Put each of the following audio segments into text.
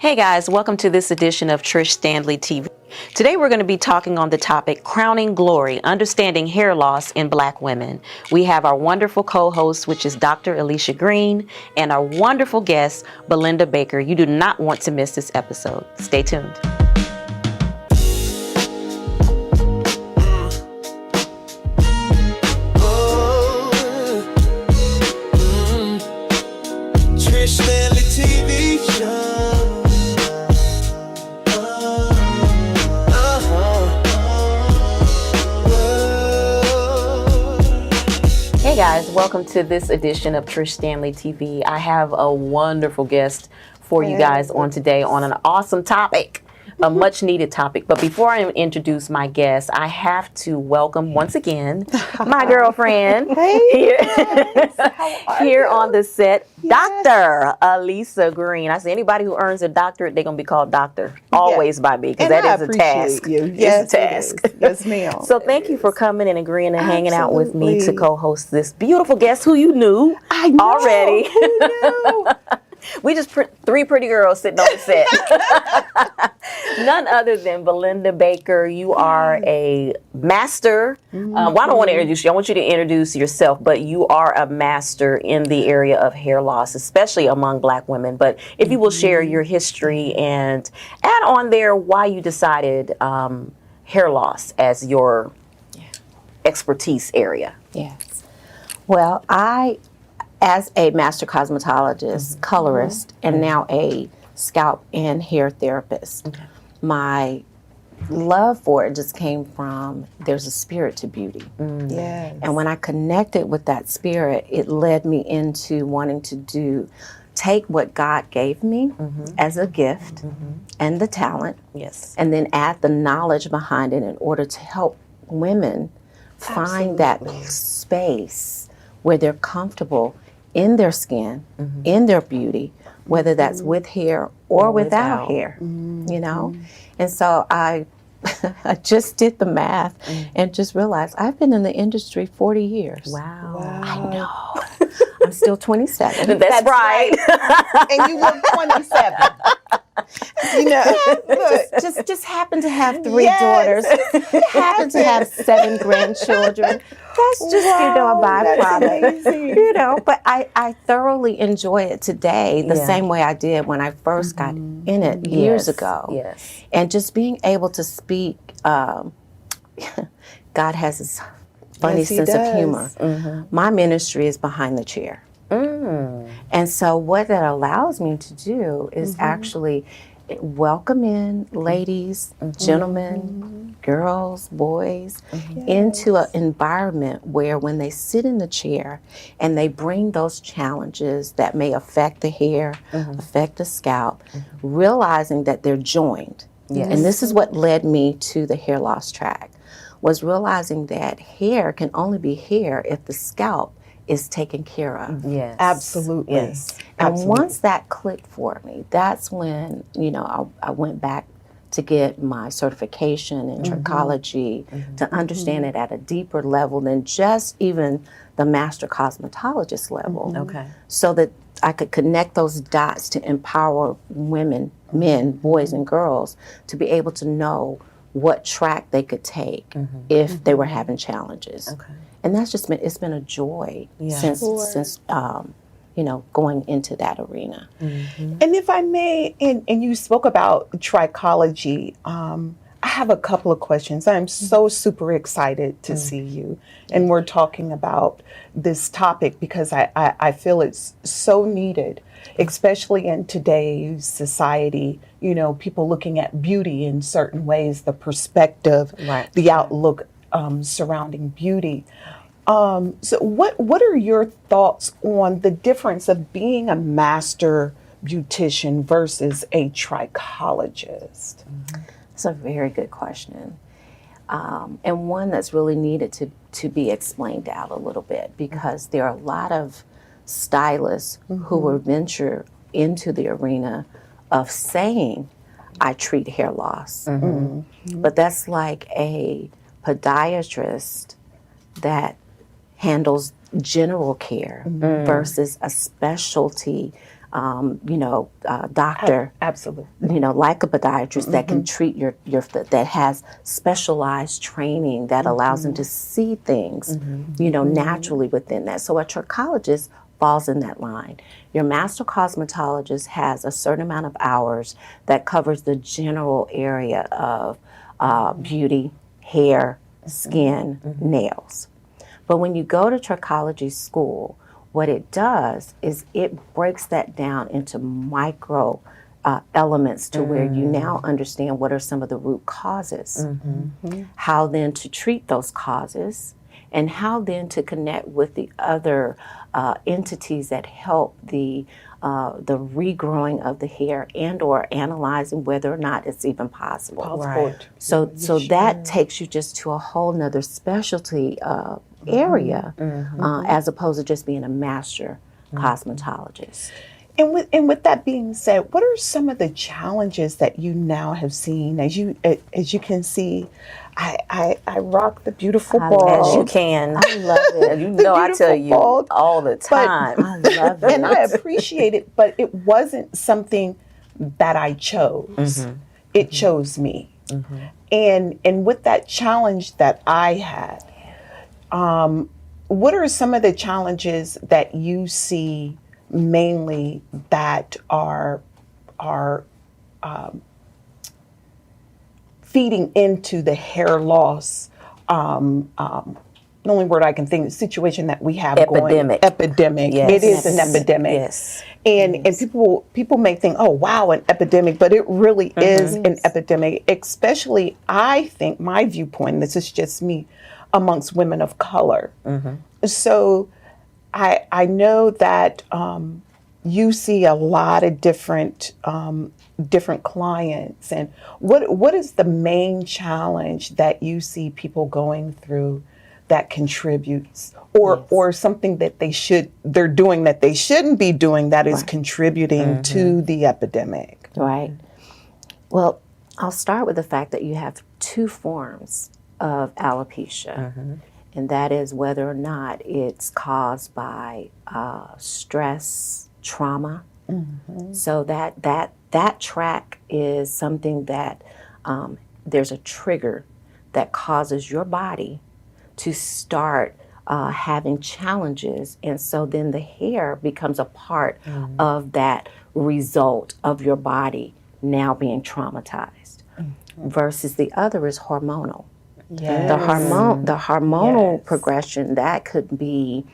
Hey guys, welcome to this edition of Trish Stanley TV. Today we're going to be talking on the topic Crowning Glory, Understanding Hair Loss in Black Women. We have our wonderful co-host, which is Dr. Alicia Green, and our wonderful guest, Belinda Baker. You do not want to miss this episode. Stay tuned. Trish Stanley TV show. Hey guys, welcome to this edition of Trish Stanley TV. I have a wonderful guest for you guys on today on an awesome topic, a much needed topic. But before I introduce my guest, I have to welcome once again my girlfriend here on the set, Dr. Alicia Green. I say anybody who earns a doctorate, they're going to be called doctor always by me, because that is a task. Yes, it's a task. Yes, ma'am. So thank you for coming and agreeing and hanging out with me to co-host this beautiful guest who you knew already. Who knew? We just three pretty girls sitting on the set. None other than Belinda Baker. You are a master. Well, I don't want to introduce you. I want you to introduce yourself, but you are a master in the area of hair loss, especially among Black women. But if you will share your history and add on there why you decided hair loss as your expertise area. Yes. Well, as a master cosmetologist, colorist, and now a scalp and hair therapist, my love for it just came from there's a spirit to beauty. Yes. And when I connected with that spirit, it led me into wanting to take what God gave me as a gift and the talent, and then add the knowledge behind it in order to help women find that space where they're comfortable in their skin, in their beauty, whether that's with hair or without hair, you know? And so I just did the math and just realized I've been in the industry 40 years. Wow. I know. I'm still 27. That's right. And you look 27. You know, just happened to have three daughters, happened to have 7 grandchildren. That's just, a byproduct, but I thoroughly enjoy it today the same way I did when I first got in it years ago. Yes. And just being able to speak, God has his funny sense of humor. My ministry is behind the chair. And so what that allows me to do is actually welcome in ladies, gentlemen, girls, boys, into an environment where when they sit in the chair and they bring those challenges that may affect the hair, affect the scalp, realizing that they're joined. And this is what led me to the hair loss track, was realizing that hair can only be hair if the scalp is taken care of. Yes. absolutely. Yes. And once that clicked for me, that's when, I went back to get my certification in trichology to understand it at a deeper level than just even the master cosmetologist level. Okay. So that I could connect those dots to empower women, men, boys, and girls to be able to know what track they could take if they were having challenges. Okay. And that's just it's been a joy since going into that arena. And if I may, and you spoke about trichology, I have a couple of questions. I'm so super excited to see you. And we're talking about this topic because I feel it's so needed, especially in today's society. People looking at beauty in certain ways, the perspective, the outlook surrounding beauty. So what are your thoughts on the difference of being a master beautician versus a trichologist? That's a very good question. And one that's really needed to be explained out a little bit, because there are a lot of stylists who will venture into the arena of saying, I treat hair loss. But that's like a podiatrist that handles general care versus a specialty doctor, Absolutely. like a podiatrist that can treat your that has specialized training that allows them to see things, naturally within that. So a trichologist falls in that line. Your master cosmetologist has a certain amount of hours that covers the general area of beauty, hair, skin, nails. But when you go to trichology school, what it does is it breaks that down into micro elements to where you now understand what are some of the root causes, how then to treat those causes, and how then to connect with the other entities that help the regrowing of the hair and or analyzing whether or not it's even possible. Right. So that takes you just to a whole nother specialty area as opposed to just being a master cosmetologist. And with that being said, what are some of the challenges that you now have seen? As you can see, I rock the beautiful bald. As you can. I love it. You know, I tell you bald, all the time. I love it. And I appreciate it, but it wasn't something that I chose. It chose me. And with that challenge that I had, what are some of the challenges that you see mainly that are feeding into the hair loss? The only word I can think, the situation that we have Epidemic. going. Epidemic. Yes. It is an epidemic. Yes. And people may think, oh wow, an epidemic, but it really is an epidemic. Especially, I think my viewpoint. This is just me, amongst women of color. So, I know that you see a lot of different clients, and what is the main challenge that you see people going through that contributes, or something that they're doing that they shouldn't be doing that is contributing to the epidemic? Right. Well, I'll start with the fact that you have two forms of alopecia. And that is whether or not it's caused by stress, trauma. So that track is something that there's a trigger that causes your body to start having challenges. And so then the hair becomes a part of that result of your body now being traumatized. Versus the other is hormonal. Yes. The hormonal progression, that could be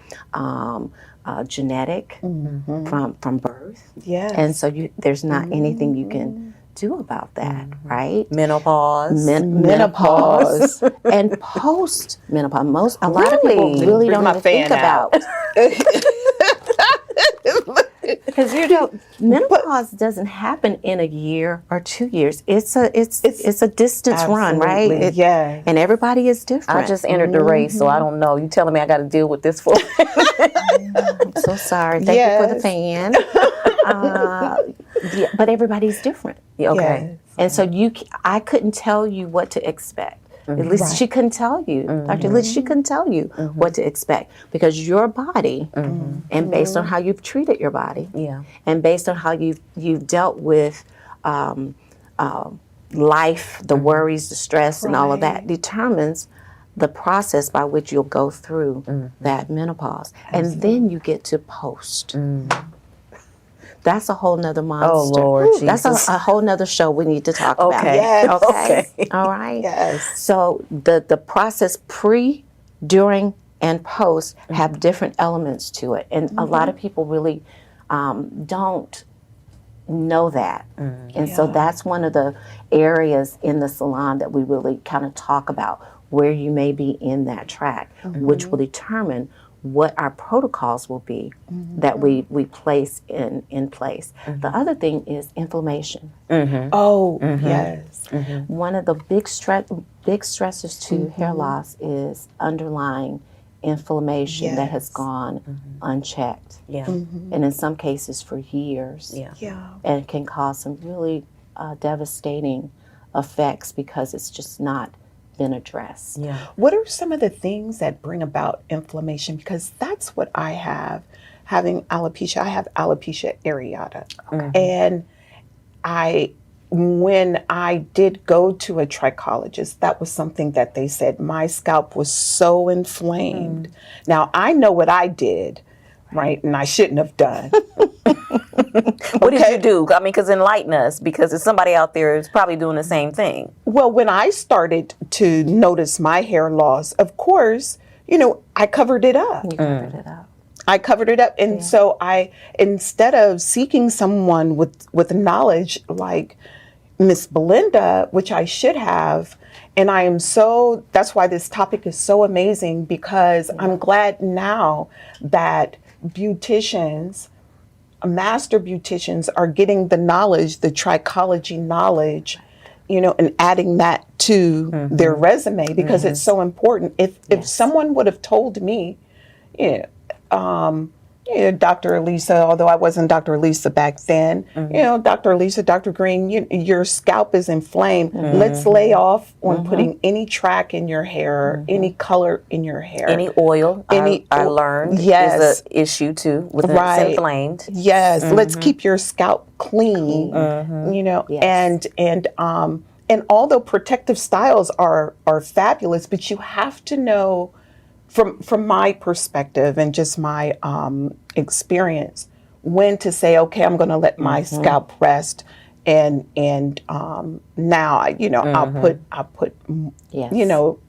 genetic from birth. Yes. And so there's not anything you can do about that, right? Menopause. Menopause and post menopause. A lot of people Really? really Bring don't my even think fan out. about. Because menopause doesn't happen in a year or 2 years. It's a distance run, right? Absolutely, yes. And everybody is different. I just entered the race, so I don't know. You telling me I got to deal with this for? I'm so sorry. Thank you for the fan. But everybody's different. Okay. Yes. And so I couldn't tell you what to expect. At least she couldn't tell you. Dr. Liz, she couldn't tell you what to expect, because your body, and based on how you've treated your body, and based on how you've dealt with life, the worries, the stress, and all of that, determines the process by which you'll go through that menopause. And then you get to post. That's a whole nother monster. Oh, Lord Jesus. That's a whole nother show we need to talk about. Yes. Okay. All right. Yes. So the process pre, during, and post have different elements to it. And a lot of people really don't know that. And so that's one of the areas in the salon that we really kind of talk about, where you may be in that track, which will determine what our protocols will be that we place in place. The other thing is inflammation. Oh, yes. One of the big stressors to hair loss is underlying inflammation that has gone unchecked. And in some cases for years. Yeah. And it can cause some really devastating effects because it's just not been addressed. What are some of the things that bring about inflammation? Because that's what I have having alopecia. I have alopecia areata. And when I did go to a trichologist, that was something that they said my scalp was so inflamed. Now, I know what I did, right? And I shouldn't have done. What did you do? I mean, because enlighten us, because there's somebody out there who's probably doing the same thing. Well, when I started to notice my hair loss, of course, I covered it up. You covered it up. I covered it up. And so instead of seeking someone with knowledge like Miss Belinda, which I should have, and that's why this topic is so amazing, because I'm glad now that master beauticians are getting the knowledge, the trichology knowledge, and adding that to their resume, because it's so important. If someone would have told me, Dr. Elisa, although I wasn't Dr. Elisa back then, Dr. Elisa, Dr. Green, your scalp is inflamed. Let's lay off on putting any track in your hair, any color in your hair. Any oil, I learned, is an issue too, with it's inflamed. Yes, let's keep your scalp clean, and although protective styles are fabulous, but you have to know, from my perspective and just my experience, when to say, okay, I'm going to let my scalp rest, and now I'll put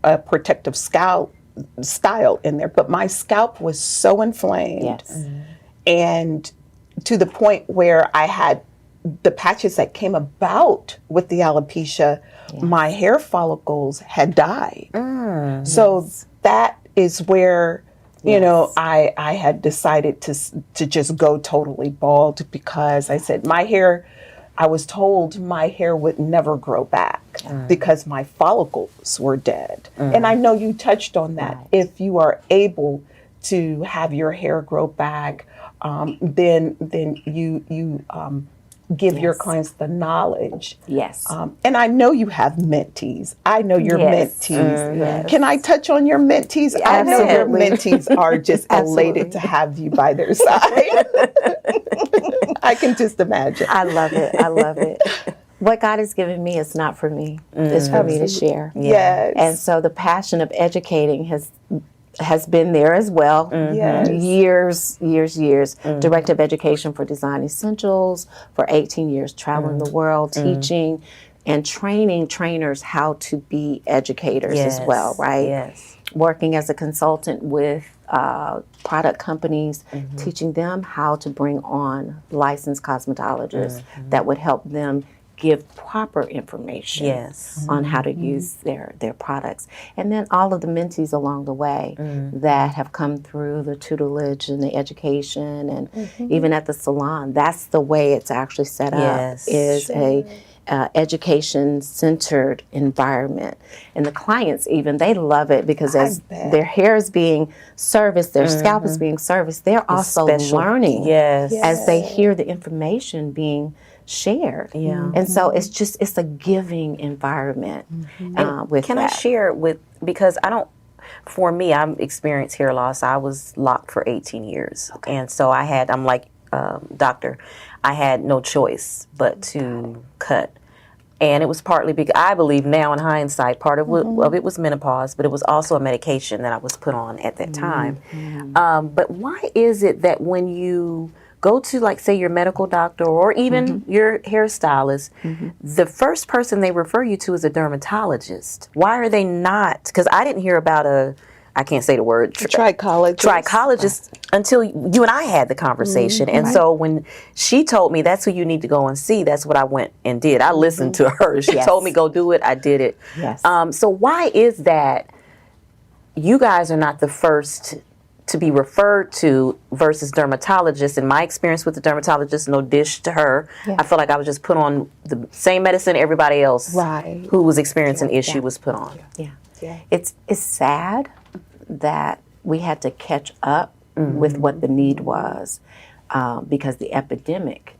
a protective style in there. But my scalp was so inflamed, and to the point where I had the patches that came about with the alopecia, my hair follicles had died. So that is where I had decided to just go totally bald, because I said I was told my hair would never grow back because my follicles were dead. And I know you touched on that. If you are able to have your hair grow back, then you give your clients the knowledge. Yes. And I know you have mentees. I know your mentees. Can I touch on your mentees? I know your mentees are just elated to have you by their side. I can just imagine. I love it. I love it. What God has given me is not for me. It's for me to share. Yes. And so the passion of educating has been there as well. Years. Directive education for design essentials for 18 years, traveling the world, teaching and training trainers how to be educators as well, right? Yes. Working as a consultant with product companies, teaching them how to bring on licensed cosmetologists that would help them give proper information on how to use their products. And then all of the mentees along the way that have come through the tutelage and the education, and even at the salon, that's the way it's actually set up, is a education-centered environment. And the clients even, they love it, because as their hair is being serviced, their scalp is being serviced, they're also learning as they hear the information being shared. And so it's a giving environment with Can that. I share because for me, I'm experienced hair loss. I was locked for 18 years. And so I'm like, doctor, I had no choice but to cut. And it was partly because I believe now in hindsight, part of it was menopause, but it was also a medication that I was put on at that time. But why is it that when you go to, like, say, your medical doctor or even your hairstylist, the first person they refer you to is a dermatologist? Why are they not? Because I didn't hear about I can't say the word, trichologist until you and I had the conversation. And so when she told me that's who you need to go and see, that's what I went and did. I listened to her. She told me go do it. I did it. So why is that you guys are not the first to be referred to versus dermatologists? In my experience with the dermatologist, no dish to her, I felt like I was just put on the same medicine everybody else who was experiencing issue was put on. It's sad that we had to catch up with what the need was, because the epidemic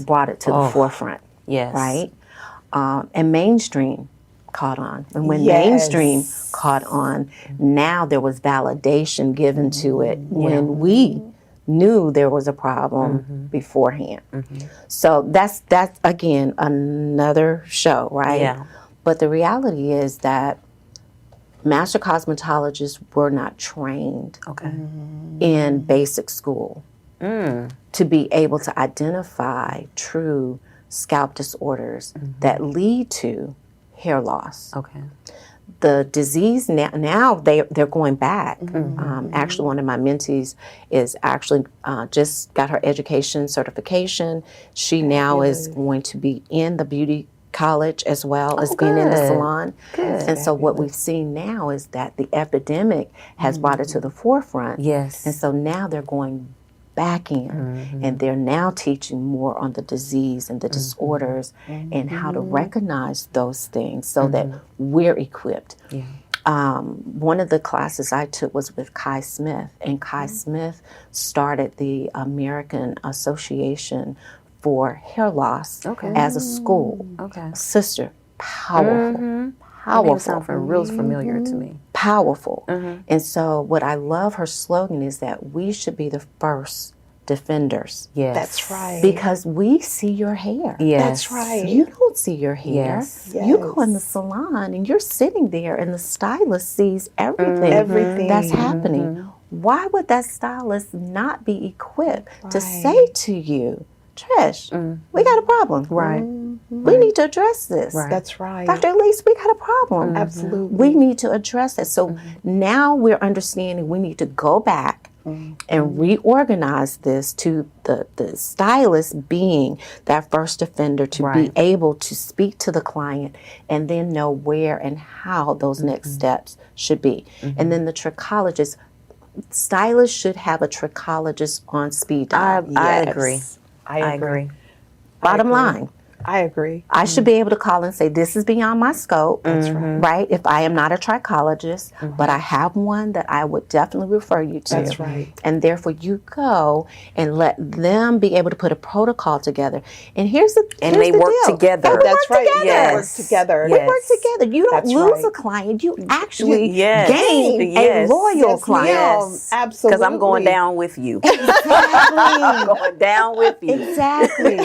brought it to the forefront, right? And mainstream caught on. And when mainstream caught on, now there was validation given to it when we knew there was a problem beforehand. So that's again another show, right? Yeah. But the reality is that master cosmetologists were not trained in basic school to be able to identify true scalp disorders that lead to hair loss. Okay. The disease now they're going back. Actually, one of my mentees is actually just got her education certification. She now is going to be in the beauty college as well as being in the salon. And so what we've seen now is that the epidemic has brought it to the forefront. Yes. And so now they're going back in and they're now teaching more on the disease and the disorders and how to recognize those things so that we're equipped. One of the classes I took was with Kai Smith, and Kai Smith started the American Association for Hair Loss as a school. Sister, powerful. Powerful. Sounds real familiar to me. Powerful. And so what I love her slogan is that we should be the first defenders. Yes. That's right. Because we see your hair. Yes. That's right. You don't see your hair. Yes. You go in the salon and you're sitting there and the stylist sees everything that's happening. Why would that stylist not be equipped to say to you, Trish, we got a problem. Right. We need to address this. That's right. Dr. Elise, we got a problem. Absolutely. We need to address it. So now we're understanding we need to go back and reorganize this to the stylist being that first offender to be able to speak to the client and then know where and how those next steps should be. And then the trichologist, stylists should have a trichologist on speed dial. I agree. I agree. Bottom line. I agree. I should be able to call and say, this is beyond my scope, right? If I am not a trichologist, but I have one that I would definitely refer you to. That's right. And therefore you go and let them be able to put a protocol together. And here's the they work deal. together. They That's work right. together. They work together. We work together. You don't That's lose right. a client. You actually Yes. gain Yes. a loyal client. Yes. Absolutely. Because I'm going down with you. Exactly. I'm going down with you. Exactly.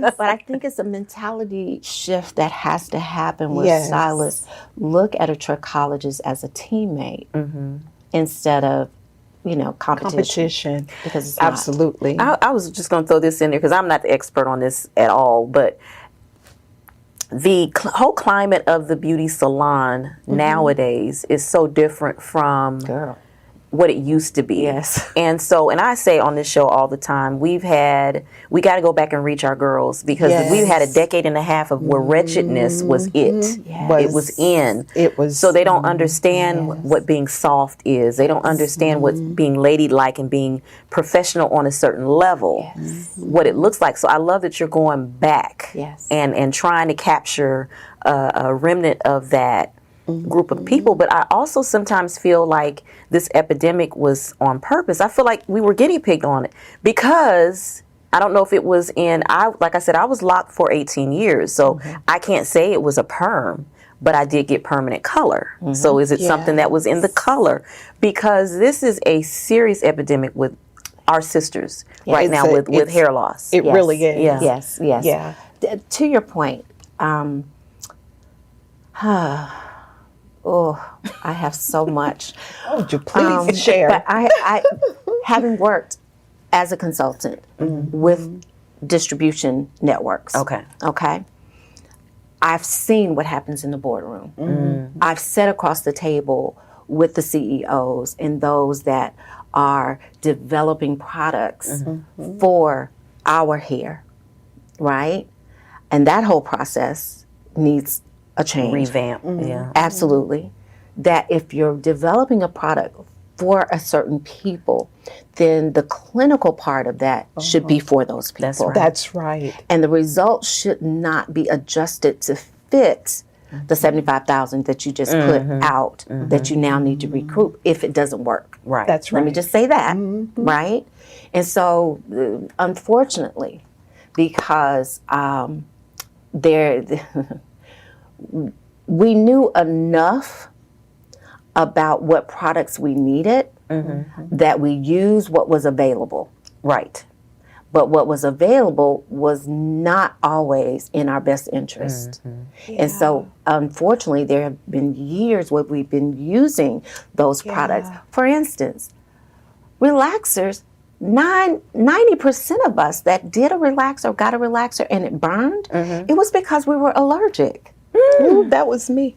But I think it's a mentality shift that has to happen where stylists look at a trichologist as a teammate instead of, competition. Because it's not. Absolutely. I was just going to throw this in there because I'm not the expert on this at all, but the whole climate of the beauty salon nowadays is so different from what it used to be. Yes. And I say on this show all the time, we got to go back and reach our girls because we've had a decade and a half of where wretchedness was it. It was in. It was. So they don't understand what being soft is. They don't understand what being ladylike and being professional on a certain level, what it looks like. So I love that you're going back and trying to capture a remnant of that group of people. But I also sometimes feel like this epidemic was on purpose. I feel like we were guinea pigged on it because I don't know if it was like I said, I was locked for 18 years. So I can't say it was a perm, but I did get permanent color. So is it something that was in the color? Because this is a serious epidemic with our sisters right now with hair loss. It really is. Yeah. Yes. Yeah. To your point, I have so much. Would you please share? But I having worked as a consultant with distribution networks. Okay. I've seen what happens in the boardroom. I've sat across the table with the CEOs and those that are developing products for our hair, right? And that whole process needs a change. Revamp. Yeah. Absolutely. That if you're developing a product for a certain people, then the clinical part of that should be for those people. That's right. And the results should not be adjusted to fit the 75,000 that you just put out that you now need to recruit if it doesn't work. Right. That's right. Let me just say that, right? And so, unfortunately, because we knew enough about what products we needed that we used what was available. Right. But what was available was not always in our best interest. And so, unfortunately, there have been years where we've been using those products. For instance, relaxers, 90% of us that did a relaxer, got a relaxer, and it burned, it was because we were allergic. Ooh, that was me.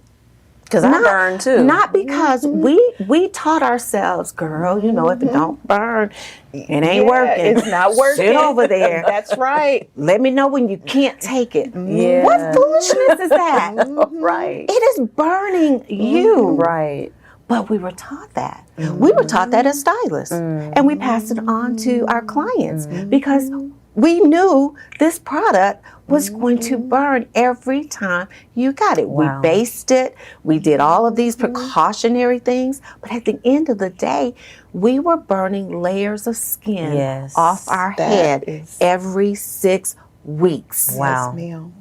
Because I burn too. Not because we taught ourselves, girl, you know, if it don't burn, it ain't working. It's not working. Sit over there. That's right. Let me know when you can't take it. Yeah. What foolishness is that? Right. It is burning you. Right. But we were taught that. We were taught that as stylists. And we passed it on to our clients because we knew this product was going to burn every time you got it. Wow. We based it. We did all of these precautionary things. But at the end of the day, we were burning layers of skin Yes. off our head every 6 weeks. Wow. Yes, ma'am.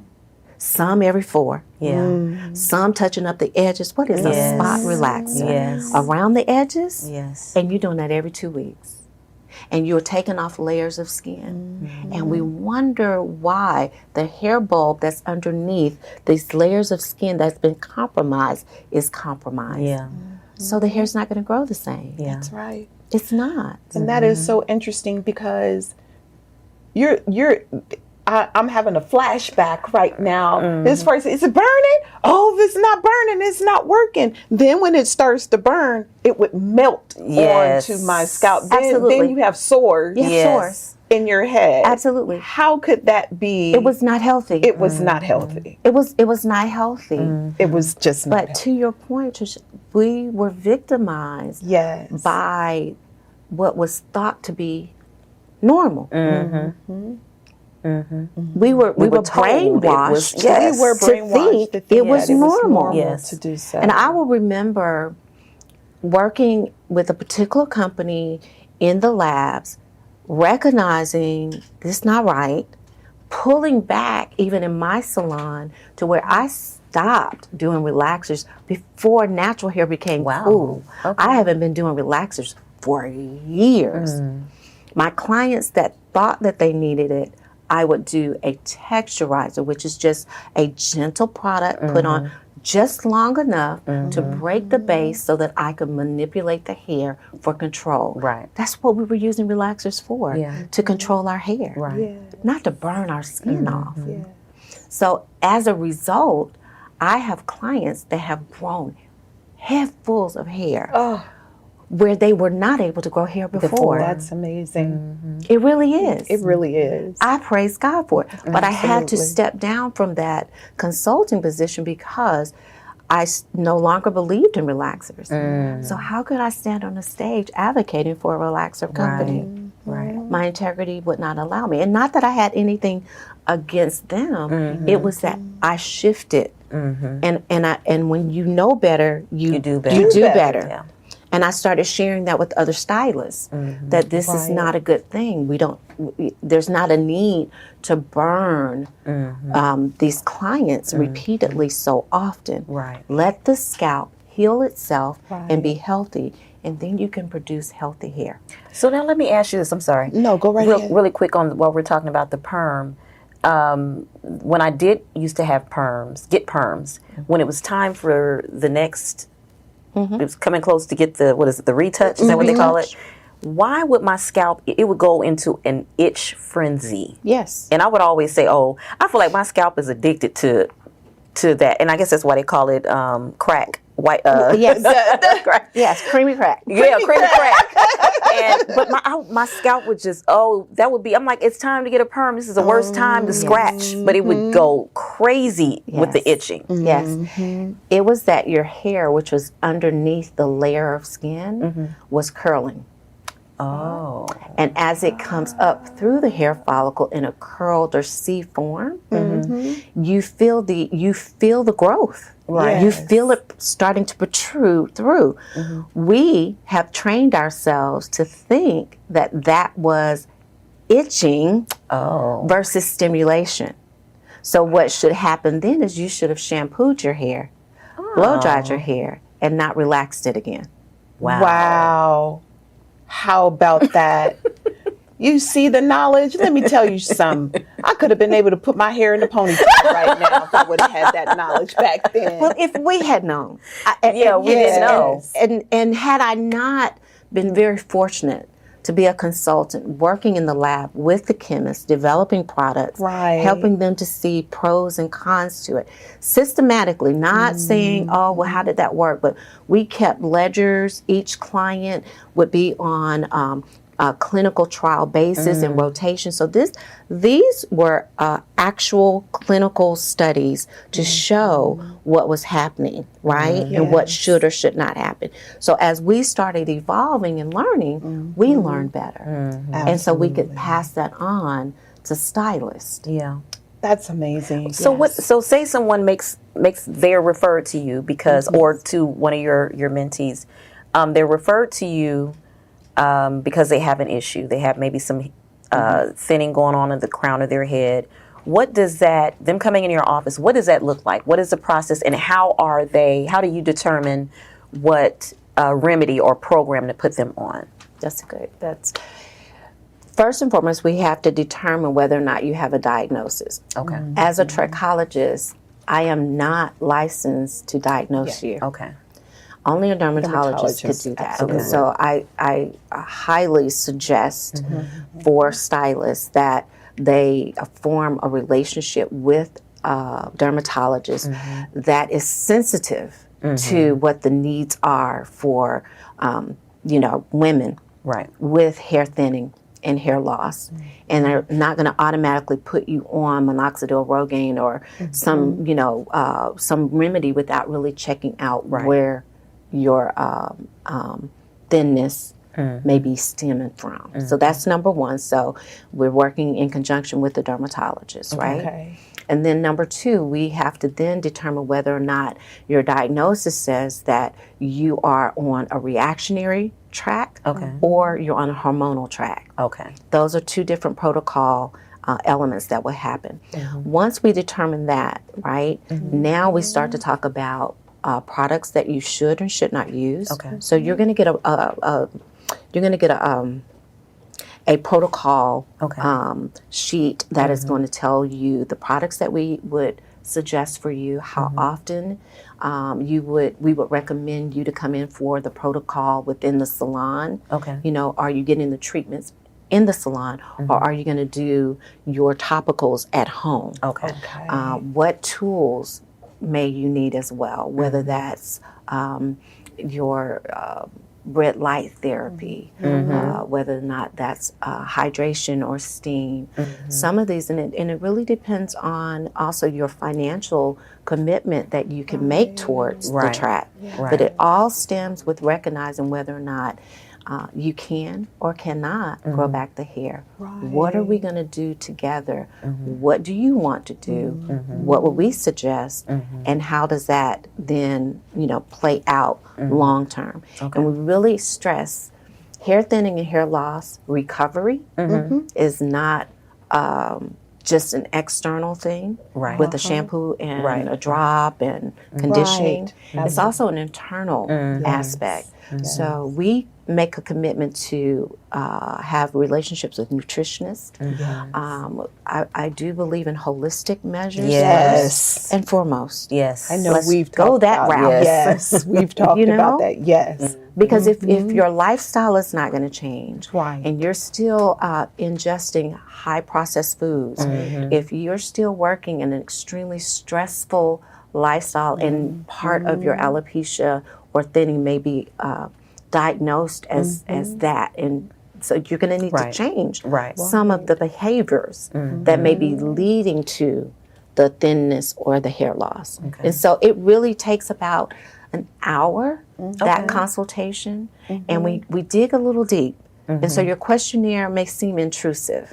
Some every 4. Yeah. Some touching up the edges. What is a Yes. spot relaxer? Yes. Around the edges? Yes. And you're doing that every 2 weeks. And you're taking off layers of skin. And we wonder why the hair bulb that's underneath these layers of skin that's been compromised is compromised. Yeah. So the hair's not going to grow the same. Yeah. That's right. It's not. And that is so interesting because I'm having a flashback right now. This person, is it burning? Oh, if it's not burning, it's not working. Then when it starts to burn, it would melt Yes. onto my scalp. Then, Absolutely. then you have sores Yes. Sores. in your head. Absolutely. How could that be? It was not healthy. It was not healthy. It was not healthy. It was just not But healthy. to your point, Tricia, we were victimized Yes. by what was thought to be normal. We were were told it brainwashed. was- yes. We were to brainwashed think to it was normal. Yes. to do so. And I will remember working with a particular company in the labs, recognizing this is not right, pulling back even in my salon to where I stopped doing relaxers before natural hair became Wow. cool. Okay. I haven't been doing relaxers for years. My clients that thought that they needed it, I would do a texturizer, which is just a gentle product put on just long enough to break the base so that I could manipulate the hair for control. Right. That's what we were using relaxers for, Yeah. to control our hair, Right. not to burn our skin off. So as a result, I have clients that have grown headfuls of hair where they were not able to grow hair before. That's amazing. It really is. It really is. I praise God for it. But I had to Absolutely. step down from that consulting position because I no longer believed in relaxers. So how could I stand on a stage advocating for a relaxer company? Right. My integrity would not allow me. And not that I had anything against them. It was that I shifted. And when you know better, you do better. You do better. better. Yeah. And I started sharing that with other stylists that this is not a good thing. There's not a need to burn these clients repeatedly so often. Right. Let the scalp heal itself and be healthy, and then you can produce healthy hair. So now let me ask you this. I'm sorry. No, go right ahead. Really quick on while we're talking about the perm. When I used to have get perms, when it was time for the next, it was coming close to get the retouch, is that what they call it? Why would my scalp, it would go into an itch frenzy? Yes. And I would always say, oh, I feel like my scalp is addicted to that. And I guess that's why they call it crack. White, Yes. crack. Yes, creamy crack. Yeah, creamy crack. But my scalp would just, I'm like, it's time to get a perm. This is the worst time to scratch. But it would go crazy with the itching. Yes. It was that your hair, which was underneath the layer of skin, was curling. Oh. And as it comes up through the hair follicle in a curled or C form, you feel the growth. Right. You feel it starting to protrude through. We have trained ourselves to think that was itching versus stimulation. So what should happen then is you should have shampooed your hair, blow dried your hair, and not relaxed it again. Wow. Wow. How about that? You see the knowledge? Let me tell you something. I could have been able to put my hair in a ponytail right now if I would have had that knowledge back then. Well, if we had known. We didn't know. And had I not been very fortunate to be a consultant working in the lab with the chemists, developing products, Right. helping them to see pros and cons to it, systematically, not saying, oh, well, how did that work? But we kept ledgers. Each client would be on a clinical trial basis and rotation. So these were actual clinical studies to show what was happening, right? And what should or should not happen. So as we started evolving and learning, we learned better. And so we could pass that on to stylists. Yeah. That's amazing. So so say someone makes they're referred to you because or to one of your mentees. They're referred to you because they have an issue. They have maybe some thinning going on in the crown of their head. What does them coming in your office, what does that look like? What is the process and how do you determine what remedy or program to put them on? That's first and foremost, we have to determine whether or not you have a diagnosis. Okay. As a trichologist, I am not licensed to diagnose you. Okay. Only a dermatologist could do that. Absolutely. And so I highly suggest for stylists that they form a relationship with a dermatologist that is sensitive to what the needs are for, women with hair thinning and hair loss. And they're not going to automatically put you on minoxidil Rogaine or some remedy without really checking out where your thinness may be stemming from. So that's number one. So we're working in conjunction with the dermatologist, right? Okay. And then number two, we have to then determine whether or not your diagnosis says that you are on a reactionary track or you're on a hormonal track. Okay. Those are two different protocol elements that will happen. Once we determine that, right, now we start to talk about products that you should and should not use. Okay. So you're going to get a protocol sheet that is going to tell you the products that we would suggest for you, how often we would recommend you to come in for the protocol within the salon. Okay. Are you getting the treatments in the salon or are you going to do your topicals at home? Okay. What tools may you need as well, whether that's your red light therapy, whether or not that's hydration or steam. Some of these, and it really depends on also your financial commitment that you can make towards the track. But it all stems with recognizing whether or not you can or cannot grow back the hair. What are we going to do together? What do you want to do? What would we suggest? And how does that then, play out long term? And we really stress hair thinning and hair loss recovery is not just an exexternal thing with a shampoo and a drop and conditioning. It's also an internal aspect. So we make a commitment to have relationships with nutritionists. I do believe in holistic measures first and foremost. Yes. I know Let's go that route. Yes, we've talked about that. Yes. Because if your lifestyle is not going to change Right. and you're still ingesting high processed foods, if you're still working in an extremely stressful lifestyle and part of your alopecia or thinning may be diagnosed as that, and so you're going to need to change some of the behaviors that may be leading to the thinness or the hair loss. And so it really takes about an hour, that consultation, and we dig a little deep. And so your questionnaire may seem intrusive,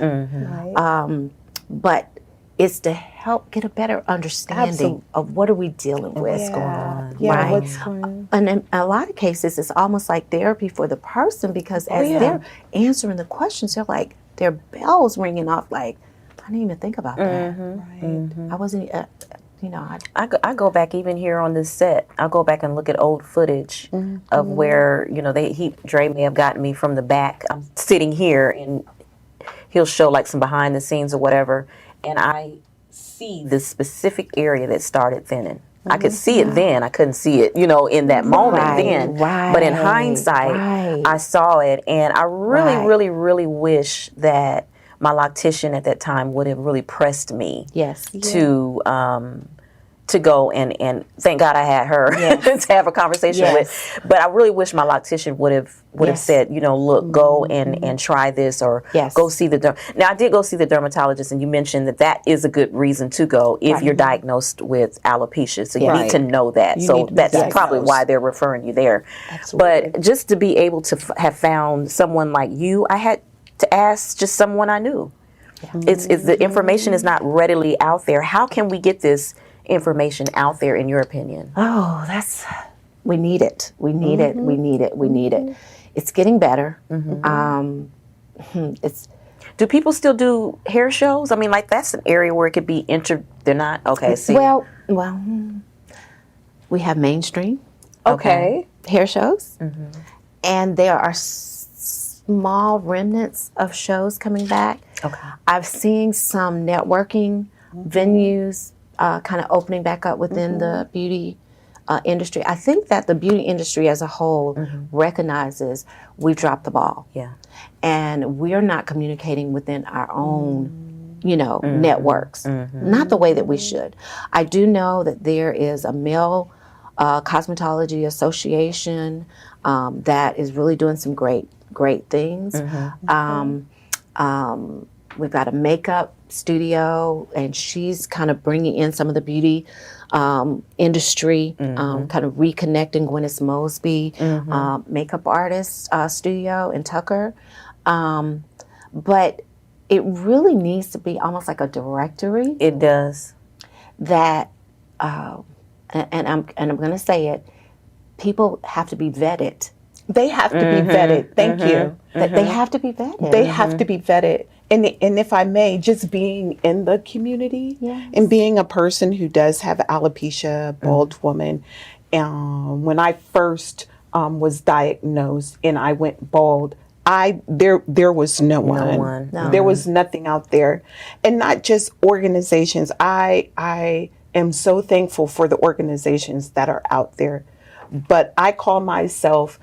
but it's to help get a better understanding of what are we dealing with. What's going on. Yeah, what's going on. And in a lot of cases, it's almost like therapy for the person because as they're answering the questions, they're like, their bells ringing off like, I didn't even think about that. I wasn't, I go back even here on this set. I'll go back and look at old footage of where Dre may have gotten me from the back. I'm sitting here and he'll show like some behind the scenes or whatever, and I see the specific area that started thinning. I could see it then. I couldn't see it, in that moment then. But in hindsight, I saw it, and I really, really, really wish that my loctician at that time would have really pressed me to go and thank God I had her to have a conversation with. But I really wish my loctician would have said, look, go and try this, or go see the Now I did go see the dermatologist, and you mentioned that is a good reason to go if you're diagnosed with alopecia. So you need to know that. So that's probably why they're referring you there. Absolutely. But just to be able to have found someone like you, I had to ask just someone I knew. It's the information is not readily out there. How can we get this information out there, in your opinion? We need it. We need it. We need it. We need it. It's getting better. Do people still do hair shows? I mean, like, that's an area where it could be they're not? Okay, see. Well, we have mainstream hair shows, and there are small remnants of shows coming back. I've seen some networking venues kind of opening back up within the beauty industry. I think that the beauty industry as a whole recognizes we've dropped the ball. And we're not communicating within our own, networks, not the way that we should. I do know that there is a male cosmetology association that is really doing some great things. We've got a makeup studio, and she's kind of bringing in some of the beauty industry, kind of reconnecting Gwyneth Mosby, makeup artist studio in Tucker. But it really needs to be almost like a directory. It does. That, and I'm going to say it, people have to be vetted. They have to be vetted. Thank you. They have to be vetted. They have to be vetted. And if I may, just being in the community and being a person who does have alopecia, bald woman, when I first was diagnosed and I went bald, there was no one. There was nothing out there. And not just organizations. I am so thankful for the organizations that are out there. But I call myself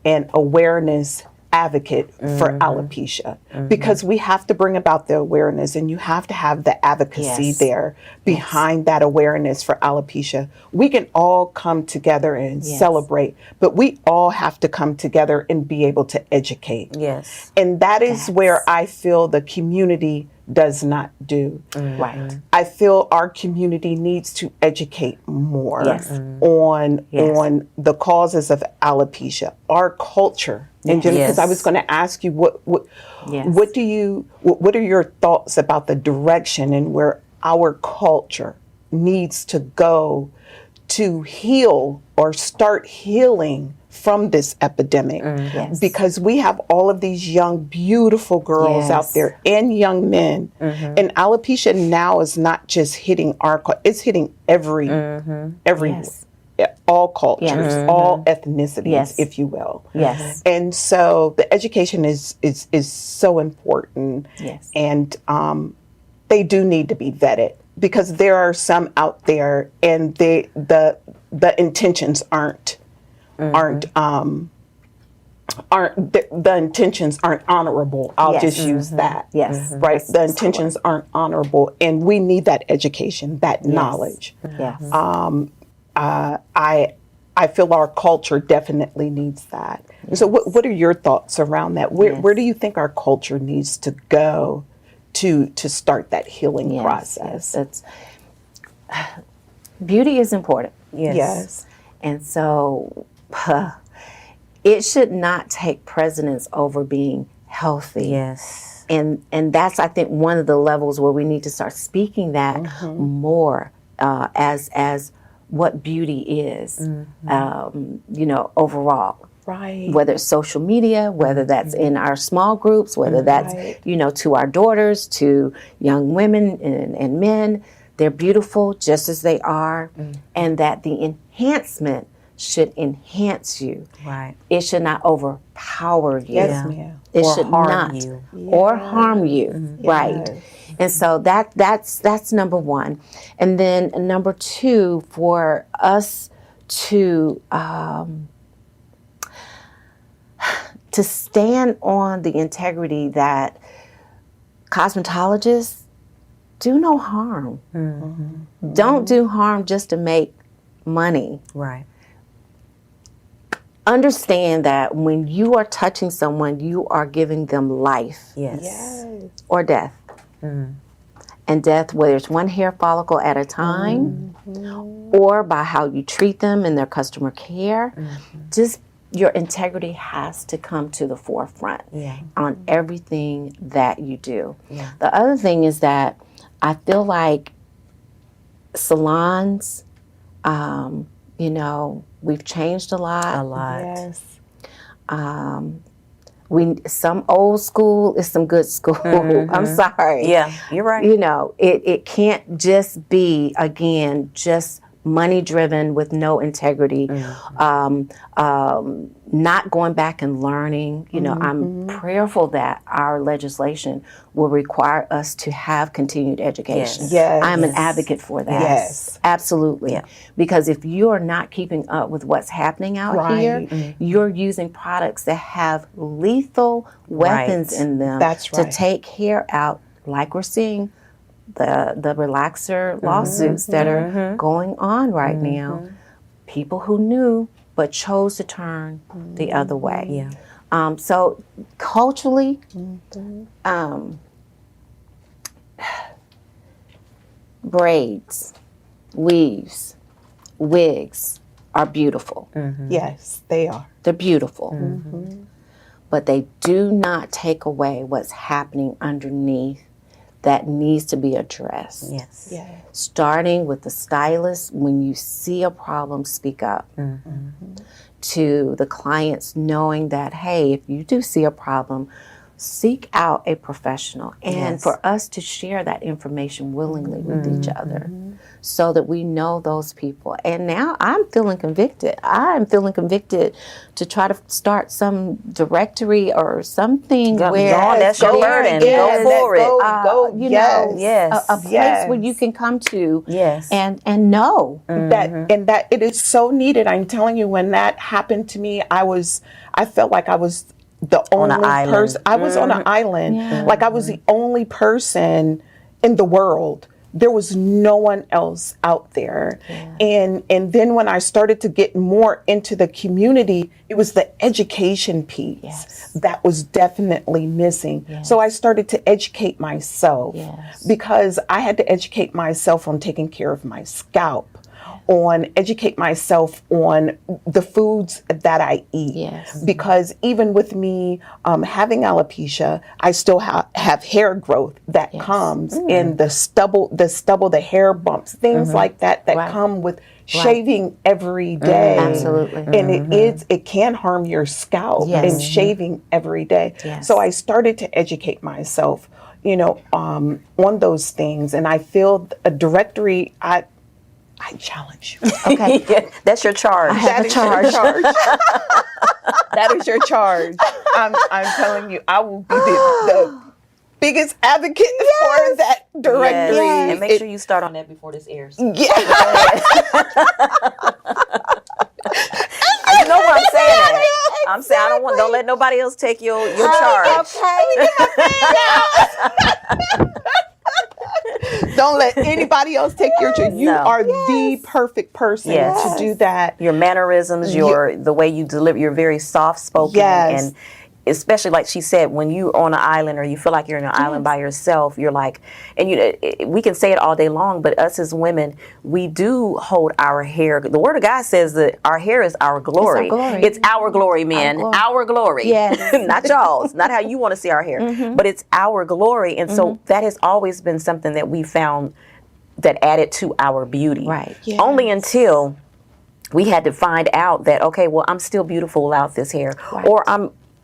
an awareness advocate for alopecia, because we have to bring about the awareness, and you have to have the advocacy there behind that awareness for alopecia. We can all come together and celebrate, but we all have to come together and be able to educate. And that is where I feel the community does not do. I feel our community needs to educate more on the causes of alopecia, our culture in general. Because I was going to ask you what are your thoughts about the direction and where our culture needs to go to heal or start healing from this epidemic, because we have all of these young, beautiful girls out there and young men, and alopecia now is not just hitting it's hitting every all cultures, all ethnicities, if you will. And so the education is so important, and they do need to be vetted, because there are some out there and the intentions aren't the intentions aren't honorable. I'll just use that. Right. The intentions aren't honorable, and we need that education, that knowledge. I feel our culture definitely needs that. And so what are your thoughts around that? Where do you think our culture needs to go to start that healing process? Beauty is important. And so it should not take precedence over being healthy. And that's, I think, one of the levels where we need to start speaking that more as what beauty is, overall. Whether it's social media, whether that's in our small groups, whether that's, to our daughters, to young women and men, they're beautiful just as they are, and that the enhancement should enhance you. Right. It should not overpower you. Yes, ma'am. It Or should harm not you. or harm you. Right. Yes. And so that's number one. And then number two, for us to stand on the integrity that cosmetologists do no harm. Don't do harm just to make money. Right. Understand that when you are touching someone, you are giving them life Yes. Yes. or death. And death, whether it's one hair follicle at a time or by how you treat them in their customer care, just your integrity has to come to the forefront on everything that you do. Yeah. The other thing is that I feel like salons, you know, we've changed a lot. A lot. Yes. Some old school is some good school. I'm sorry. Yeah, you're right. You know, it can't just be, again, just money driven with no integrity. Not going back and learning. You know, I'm prayerful that our legislation will require us to have continued education. Yes. I'm an advocate for that. Yes. Absolutely. Yeah. Because if you are not keeping up with what's happening out here, you're using products that have lethal weapons in them That's to right. take hair out, like we're seeing the relaxer lawsuits that are going on right now. People who knew but chose to turn the other way. Yeah. So culturally, braids, weaves, wigs are beautiful. Yes, they are. They're beautiful. But they do not take away what's happening underneath that needs to be addressed. Yes. Yes. Starting with the stylist, when you see a problem, speak up. To the clients, knowing that, hey, if you do see a problem, seek out a professional. And for us to share that information willingly with each other so that we know those people. And now I'm feeling convicted. I'm feeling convicted to try to start some directory or something Go where on, that's your burden. Yes, Go for it. Go. you Yes. know, Yes. a place where you can come to Yes. and know. That it is so needed. I'm telling you, when that happened to me, I felt like I was the only an island. person. I was on an island. Like I was the only person in the world. There was no one else out there. And then when I started to get more into the community, it was the education piece that was definitely missing. So I started to educate myself because I had to educate myself on taking care of my scalp, on educate myself on the foods that I eat. Yes. Because even with me having alopecia, I still have hair growth that comes in the stubble, the hair bumps, things like that come with shaving every day. Absolutely. And it can harm your scalp in shaving every day. Yes. So I started to educate myself, you know, on those things. And I feel a directory, I challenge you. Okay. Yeah, that's your charge. That is your charge. That is your charge. I'm telling you, I will be the biggest advocate for that directory. Yes. And make sure you start on that before this airs. Yeah. You know what I'm saying? I'm saying don't let nobody else take your charge. Don't let anybody else take your charge. You are the perfect person to do that. Your mannerisms, the way you deliver, you're very soft spoken and especially like she said, when you're on an island or you feel like you're in an island by yourself, you're like, and we can say it all day long, but us as women, we do hold our hair. The Word of God says that our hair is our glory. It's our glory, men. Our glory. Yes. Not y'all's. Not how you want to see our hair, but it's our glory. And so that has always been something that we found that added to our beauty. Right. Yes. Only until we had to find out that, okay, well, I'm still beautiful without this hair, or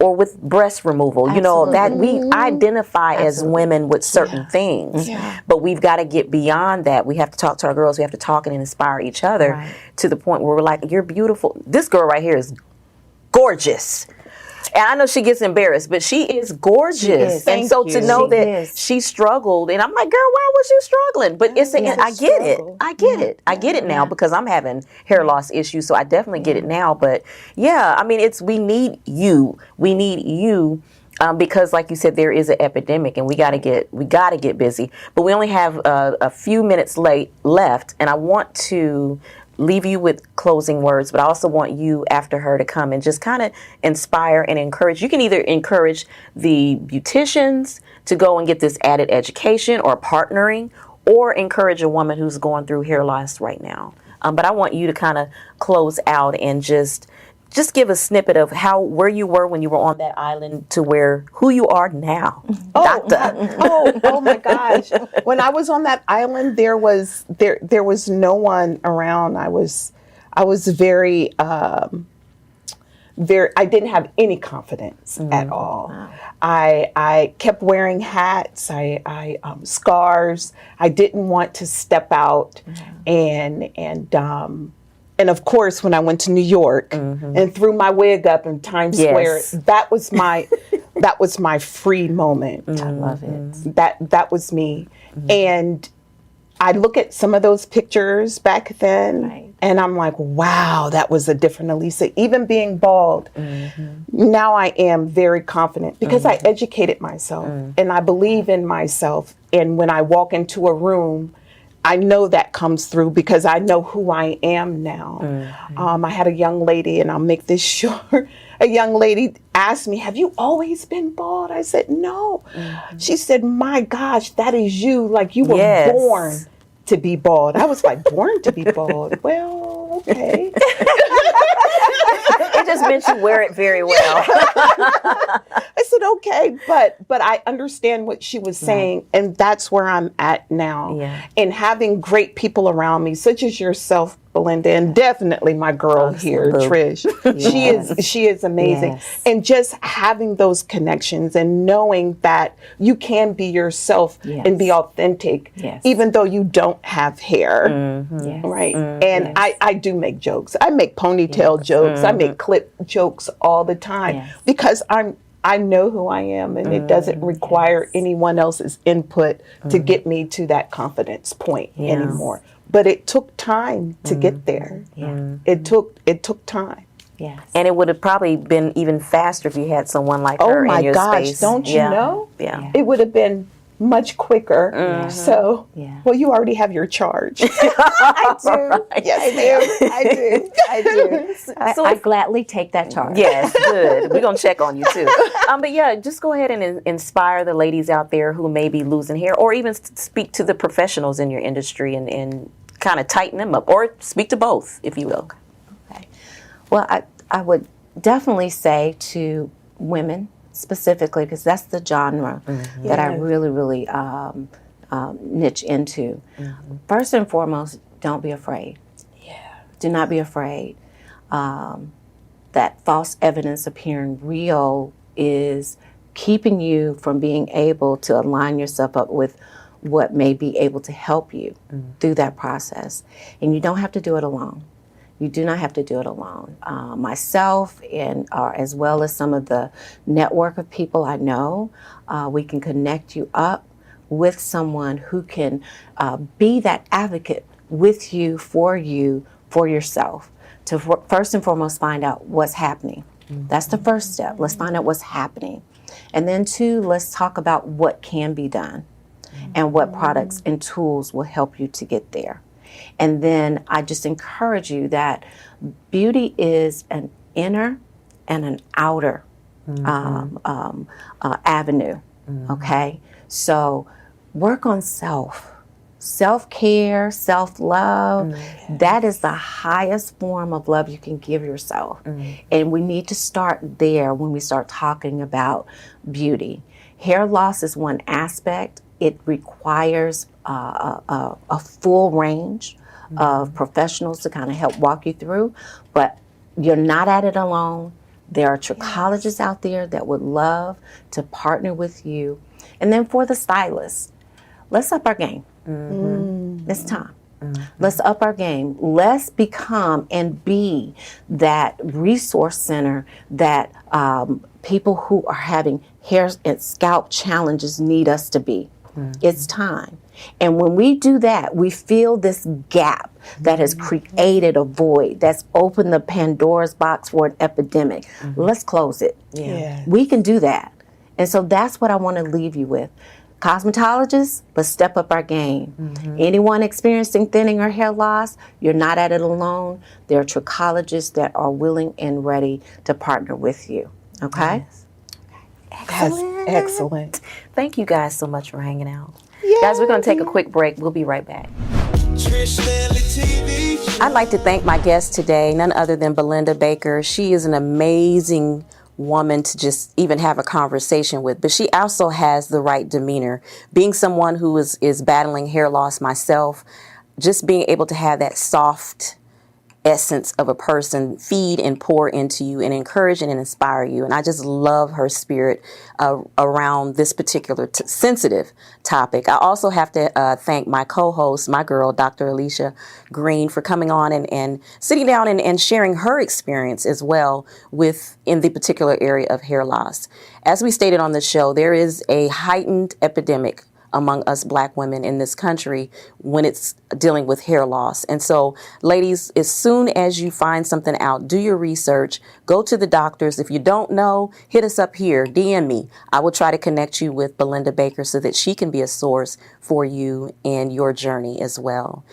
or with breast removal. You know, that we identify as Absolutely. women with certain things. Yeah. But we've got to get beyond that. We have to talk to our girls. We have to talk and inspire each other Right. to the point where we're like, you're beautiful. This girl right here is gorgeous. And I know she gets embarrassed, but she is gorgeous. She is. And Thank so you. to know She that is. she struggled, and I'm like, girl, why was you struggling? But it's it's a I get it. struggle. I get it. I get it now because I'm having hair loss issues. So I definitely get it now. But yeah, I mean, we need you. We need you. Because, like you said, there is an epidemic, and we got to get busy. But we only have a few minutes left, and I want to leave you with closing words. But I also want you, after her, to come and just kind of inspire and encourage. You can either encourage the beauticians to go and get this added education or partnering, or encourage a woman who's going through hair loss right now. But I want you to kind of close out and just give a snippet of where you were when you were on that island to who you are now, doctor. Oh my gosh. When I was on that island, there was no one around. I was very I didn't have any confidence at all. Wow. I kept wearing hats, scarves. I didn't want to step out and of course, when I went to New York and threw my wig up in Times Square, that was my free moment. I love it. That was me. And I look at some of those pictures back then, and I'm like, wow, that was a different Elisa. Even being bald, now I am very confident because I educated myself and I believe in myself. And when I walk into a room, I know that comes through because I know who I am now. I had a young lady, and I'll make this short. A young lady asked me, "Have you always been bald?" I said, "No." She said, "My gosh, that is you. Like you were born to be bald." I was like, "Born to be bald?" Well, okay. It just meant you wear it very well. I said, okay, but I understand what she was saying, and that's where I'm at now. Yeah. And having great people around me, such as yourself, Belinda, and definitely my girl here, Trish. She is amazing. Yes. And just having those connections and knowing that you can be yourself and be authentic, even though you don't have hair. Right. And I do make jokes. I make ponytail jokes. I make clip jokes all the time because I know who I am, and it doesn't require anyone else's input to get me to that confidence point anymore. But it took time to get there. It took time. Yes. And it would have probably been even faster if you had someone like her in your gosh, space. don't you know? Yeah. It would have been much quicker. So, well, you already have your charge. I do. Yes, ma'am. I do. So I gladly take that charge. Yes, good. We're going to check on you too. But yeah, just go ahead and inspire the ladies out there who may be losing hair, or even speak to the professionals in your industry and kind of tighten them up, or speak to both, if you will. Okay. Well, I would definitely say to women specifically, because that's the genre that I really niche into. First and foremost, don't be afraid. Do not be afraid. That false evidence appearing real is keeping you from being able to align yourself up with what may be able to help you through that process. And you don't have to do it alone. You do not have to do it alone. Myself and as well as some of the network of people I know, we can connect you up with someone who can be that advocate with you, for yourself, to first and foremost find out what's happening. That's the first step. Let's find out what's happening. And then 2, let's talk about what can be done and what products and tools will help you to get there. And then I just encourage you that beauty is an inner and an outer avenue, okay? So work on self-care, self-love. That is the highest form of love you can give yourself. And we need to start there when we start talking about beauty. Hair loss is one aspect. It requires a full range of professionals to kind of help walk you through, but you're not at it alone. There are trichologists out there that would love to partner with you. And then for the stylists, let's up our game. It's time. Let's up our game. Let's become and be that resource center that people who are having hair and scalp challenges need us to be. It's time. And when we do that, we fill this gap that has created a void, that's opened the Pandora's box for an epidemic. Let's close it. Yes. We can do that. And so that's what I want to leave you with. Cosmetologists, let's step up our game. Anyone experiencing thinning or hair loss, you're not at it alone. There are trichologists that are willing and ready to partner with you. Okay? That's excellent. Thank you guys so much for hanging out. Guys, we're going to take a quick break. We'll be right back. I'd like to thank my guest today, none other than Belinda Baker. She is an amazing woman to just even have a conversation with, but she also has the right demeanor. Being someone who is battling hair loss myself, just being able to have that soft essence of a person feed and pour into you and encourage and inspire you. And I just love her spirit around this particular sensitive topic. I also have to thank my co-host, my girl, Dr. Alicia Green, for coming on and sitting down and sharing her experience as well in the particular area of hair loss. As we stated on the show, there is a heightened epidemic among us Black women in this country when it's dealing with hair loss. And so, ladies, as soon as you find something out, do your research, go to the doctors. If you don't know, hit us up here, DM me. I will try to connect you with Belinda Baker so that she can be a source for you in your journey as well.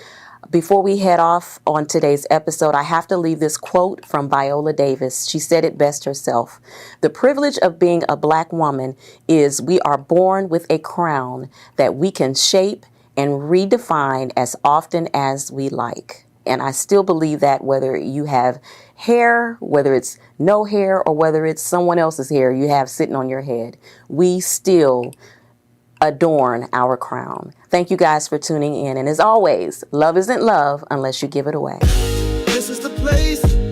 Before we head off on today's episode, I have to leave this quote from Viola Davis. She said it best herself. The privilege of being a Black woman is we are born with a crown that we can shape and redefine as often as we like. And I still believe that whether you have hair, whether it's no hair, or whether it's someone else's hair you have sitting on your head, we still adorn our crown. Thank you guys for tuning in. And as always, love isn't love unless you give it away. This is the place.